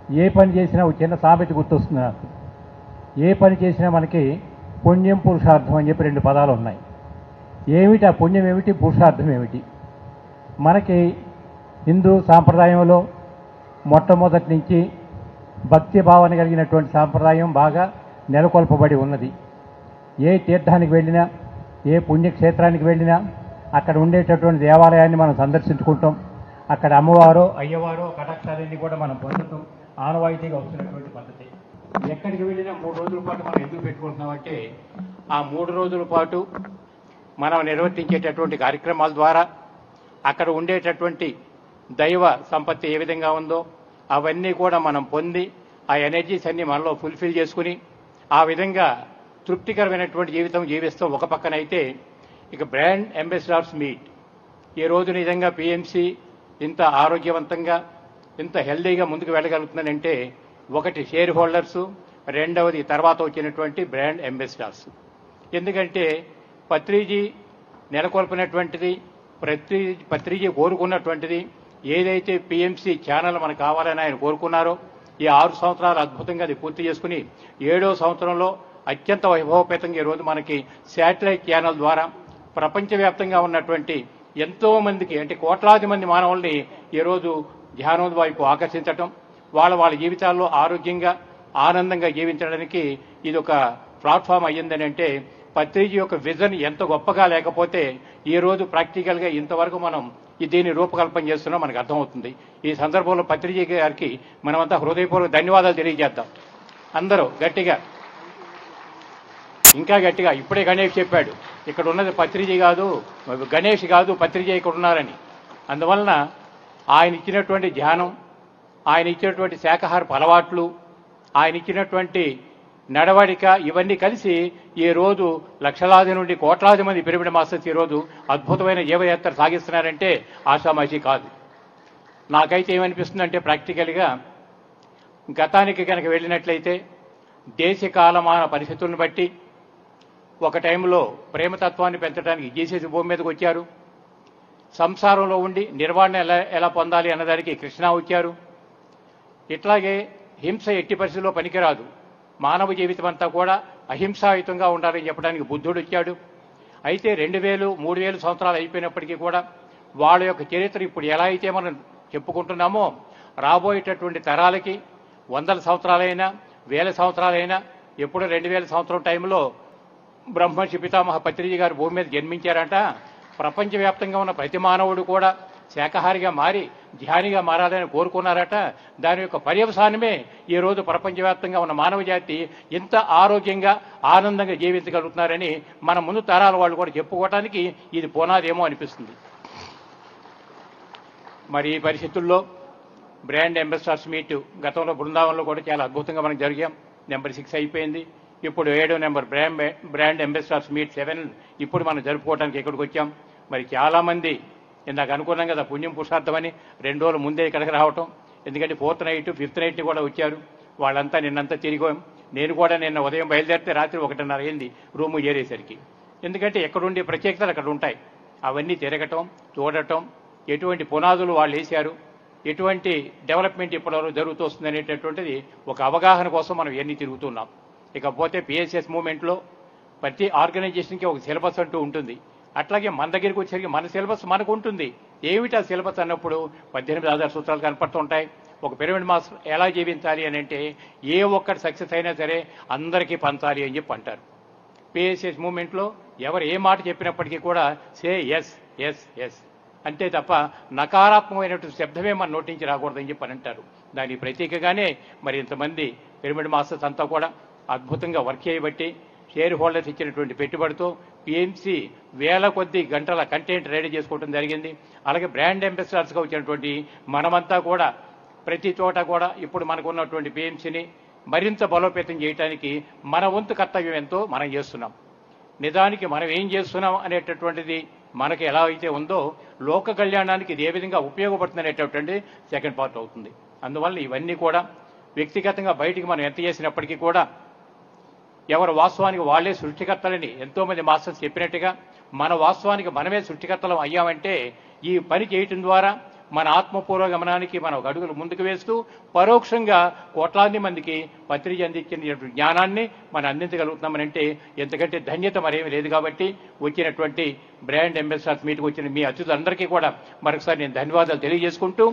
ఏ పని చేసినా ఒక చిన్న సామెత గుర్తొస్తుంది నాకు. ఏ పని చేసినా మనకి పుణ్యం పురుషార్థం అని చెప్పి 2 పదాలు ఉన్నాయి. ఏమిటి ఆ పుణ్యం, ఏమిటి పురుషార్థం ఏమిటి? మనకి హిందూ సాంప్రదాయంలో మొట్టమొదటి నుంచి భక్తి భావన కలిగినటువంటి సాంప్రదాయం బాగా నెలకొల్పబడి ఉన్నది. ఏ తీర్థానికి వెళ్ళినా, ఏ పుణ్యక్షేత్రానికి వెళ్ళినా అక్కడ ఉండేటటువంటి దేవాలయాన్ని మనం సందర్శించుకుంటాం. అక్కడ అమ్మవారో అయ్యవారో కటాక్షాలన్నీ కూడా మనం పొందుతాం. ఆనవాయితీగా వస్తున్నటువంటి పద్ధతి. ఎక్కడికి వెళ్ళినా 3 రోజుల పాటు మనం ఎందుకు పెట్టుకుంటున్నామంటే, ఆ 3 రోజుల పాటు మనం నిర్వర్తించేటటువంటి కార్యక్రమాల ద్వారా అక్కడ ఉండేటటువంటి దైవ సంపత్తి ఏ విధంగా ఉందో అవన్నీ కూడా మనం పొంది ఆ ఎనర్జీస్ అన్ని మనలో ఫుల్ఫిల్ చేసుకుని ఆ విధంగా తృప్తికరమైనటువంటి జీవితం జీవిస్తాం. ఒక పక్కనైతే ఇక బ్రాండ్ అంబాసిడర్స్ మీట్ ఈ రోజు నిజంగా పిఎంసి ఇంత ఆరోగ్యవంతంగా ఇంత హెల్దీగా ముందుకు వెళ్ళగలుగుతుందంటే ఒకటి షేర్ హోల్డర్స్, రెండవది తర్వాత వచ్చినటువంటి బ్రాండ్ అంబాసిడర్స్. ఎందుకంటే పత్రిజీ నెలకొల్పినటువంటిది, పత్రిజీ కోరుకున్నటువంటిది ఏదైతే పిఎంసి ఛానల్ మనకు కావాలని ఆయన కోరుకున్నారో ఈ 6 సంవత్సరాలు అద్భుతంగా అది పూర్తి చేసుకుని 7వ సంవత్సరంలో అత్యంత వైభవపేతంగా ఈరోజు మనకి శాటిలైట్ ఛానల్ ద్వారా ప్రపంచవ్యాప్తంగా ఉన్నటువంటి ఎంతో మందికి అంటే కోట్లాది మంది మానవుల్ని ఈరోజు ధ్యానం వైపు ఆకర్షించటం, వాళ్ళ జీవితాల్లో ఆరోగ్యంగా ఆనందంగా జీవించడానికి ఇది ఒక ప్లాట్ఫామ్ అయ్యిందని అంటే పత్రిజీ యొక్క విజన్ ఎంత గొప్పగా లేకపోతే ఈ రోజు ప్రాక్టికల్గా ఇంతవరకు మనం దీన్ని రూపకల్పన చేస్తున్నాం మనకు అర్థమవుతుంది. ఈ సందర్భంలో పత్రిజీ గారికి మనమంతా హృదయపూర్వక ధన్యవాదాలు తెలియజేద్దాం. అందరూ గట్టిగా, ఇంకా గట్టిగా. ఇప్పుడే గణేష్ చెప్పాడు ఇక్కడ ఉన్నది పత్రిజీ కాదు, గణేష్ కాదు, పత్రిజీ ఇక్కడ ఉన్నారని. అందువలన ఆయన ఇచ్చినటువంటి ధ్యానం, ఆయన ఇచ్చినటువంటి శాకాహారపు అలవాట్లు, ఆయన ఇచ్చినటువంటి నడవడిక ఇవన్నీ కలిసి ఈ రోజు లక్షలాది నుండి కోట్లాది మంది పిరమిడ్ మాస్టర్స్ ఈరోజు అద్భుతమైన జీవయాత్ర సాగిస్తున్నారంటే ఆషామాషి కాదు. నాకైతే ఏమనిపిస్తుందంటే ప్రాక్టికల్గా గతానికి కనుక వెళ్ళినట్లయితే దేశ కాలమాన పరిస్థితులను బట్టి ఒక టైంలో ప్రేమతత్వాన్ని పెంచడానికి జీసస్ భూమి మీదకి వచ్చారు. సంసారంలో ఉండి నిర్వాణణ ఎలా పొందాలి అన్నదానికి కృష్ణ వచ్చారు. ఇట్లాగే హింస ఎట్టి పరిస్థితుల్లో పనికిరాదు, మానవ జీవితం అంతా కూడా అహింసాయుతంగా ఉండాలని చెప్పడానికి బుద్ధుడు వచ్చాడు. అయితే 2000, 3000 సంవత్సరాలు అయిపోయినప్పటికీ కూడా వాళ్ళ యొక్క చరిత్ర ఇప్పుడు ఎలా అయితే మనం చెప్పుకుంటున్నామో రాబోయేటటువంటి తరాలకి 100 సంవత్సరాలైనా 1000 సంవత్సరాలైనా ఎప్పుడు 2000 సంవత్సరం టైంలో బ్రహ్మర్షి పితామహ పత్రిజీ గారు భూమి మీద జన్మించారంట. ప్రపంచవ్యాప్తంగా ఉన్న ప్రతి మానవుడు కూడా శాకాహారిగా మారి ధ్యానిగా మారాలని కోరుకున్నారట. దాని యొక్క పర్యవసానమే ఈ రోజు ప్రపంచవ్యాప్తంగా ఉన్న మానవ జాతి ఇంత ఆరోగ్యంగా ఆనందంగా జీవించగలుగుతున్నారని మన ముందు తరాల వాళ్ళు కూడా చెప్పుకోవడానికి ఇది పునాదేమో అనిపిస్తుంది. మరి ఈ పరిస్థితుల్లో బ్రాండ్ అంబాసిడర్స్ మీట్ గతంలో బృందావనంలో కూడా చాలా అద్భుతంగా మనకు జరిగాం. నెంబర్ 6 అయిపోయింది. ఇప్పుడు 7వ నెంబర్ బ్రాండ్ అంబాసిడర్స్ మీట్ 7 ఇప్పుడు మనం జరుపుకోవడానికి ఇక్కడికి వచ్చాం. మరి చాలామంది ఇందాక అనుకున్నాం కదా పుణ్యం పురుషార్థమని 2 రోజుల ముందే ఇక్కడికి రావటం. ఎందుకంటే 4th నైట్ 5th నైట్ని కూడా వచ్చారు. వాళ్ళంతా నిన్నంతా తిరిగాం. నేను కూడా నిన్న ఉదయం బయలుదేరితే రాత్రి 1:30 అయింది రూము చేరేసరికి. ఎందుకంటే ఎక్కడుండే ప్రత్యేకతలు అక్కడ ఉంటాయి. అవన్నీ తిరగటం, చూడటం, ఎటువంటి పునాదులు వాళ్ళు వేశారు, ఎటువంటి డెవలప్మెంట్ ఇప్పటివరకు జరుగుతూ అనేటటువంటిది ఒక అవగాహన కోసం మనం ఇవన్నీ తిరుగుతున్నాం. ఇకపోతే పిఎస్ఎస్ మూవ్మెంట్లో ప్రతి ఆర్గనైజేషన్కి ఒక సిలబస్ అంటూ ఉంటుంది. అట్లాగే మన దగ్గరికి వచ్చేసరికి మన సిలబస్ మనకు ఉంటుంది. ఏమిటి ఆ సిలబస్ అన్నప్పుడు 18 ఆధార సూత్రాలు కనపడుతుంటాయి. ఒక పిరమిడ్ మాస్టర్ ఎలా జీవించాలి అని అంటే ఏ ఒక్కటి సక్సెస్ అయినా సరే అందరికీ పంచాలి అని చెప్పి అంటారు. పిఎస్ఎస్ మూవ్మెంట్లో ఎవరు ఏ మాట చెప్పినప్పటికీ కూడా సే ఎస్ ఎస్ ఎస్ అంతే తప్ప నకారాత్మకమైనటువంటి శబ్దమే మన నోటి నుంచి రాకూడదని చెప్పి అని అంటారు. దానికి ప్రతీకగానే మరి ఇంతమంది పిరమిడ్ మాస్టర్స్ అంతా కూడా అద్భుతంగా వర్క్ చేయబట్టి షేర్ హోల్డర్స్ ఇచ్చినటువంటి పెట్టుబడితో పిఎంసి వేల కొద్ది గంటల కంటెంట్ రెడీ చేసుకోవడం జరిగింది. అలాగే బ్రాండ్ అంబాసిడర్స్గా వచ్చినటువంటి మనమంతా కూడా ప్రతి చోట కూడా ఇప్పుడు మనకు ఉన్నటువంటి పిఎంసిని మరింత బలోపేతం చేయడానికి మన వంతు కర్తవ్యం ఎంతో మనం చేస్తున్నాం. నిజానికి మనం ఏం చేస్తున్నాం అనేటటువంటిది మనకి ఎలా అయితే ఉందో లోక కళ్యాణానికి ఇది ఏ విధంగా ఉపయోగపడుతుంది అనేటటువంటి సెకండ్ పార్ట్ అవుతుంది. అందువల్ల ఇవన్నీ కూడా వ్యక్తిగతంగా బయటికి మనం ఎంత చేసినప్పటికీ కూడా ఎవరు వాస్తవానికి వాళ్లే సృష్టికర్తలని ఎంతోమంది మాస్టర్స్ చెప్పినట్టుగా మన వాస్తవానికి మనమే సృష్టికర్తలం అయ్యామంటే ఈ పని చేయటం ద్వారా మన ఆత్మపూర్వ గమనానికి మనం ఒక అడుగులు ముందుకు వేస్తూ పరోక్షంగా కోట్లాది మందికి పత్రిక అందించిన జ్ఞానాన్ని మనం అందించగలుగుతున్నామనంటే ఎంతకంటే ధన్యత మరేమీ లేదు. కాబట్టి వచ్చినటువంటి బ్రాండ్ అంబాసిడర్స్ మీట్కి వచ్చిన మీ అతిథులందరికీ కూడా మరొకసారి నేను ధన్యవాదాలు తెలియజేసుకుంటూ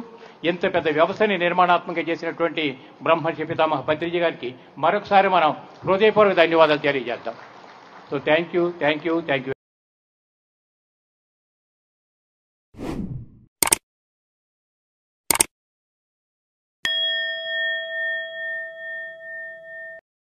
ఇంత పెద్ద వ్యవస్థని నిర్మాణాత్మకంగా చేసినటువంటి బ్రహ్మర్షి పితామహ పత్రిజీ గారికి మరొకసారి మనం హృదయపూర్వక ధన్యవాదాలు తెలియజేద్దాం. So thank you.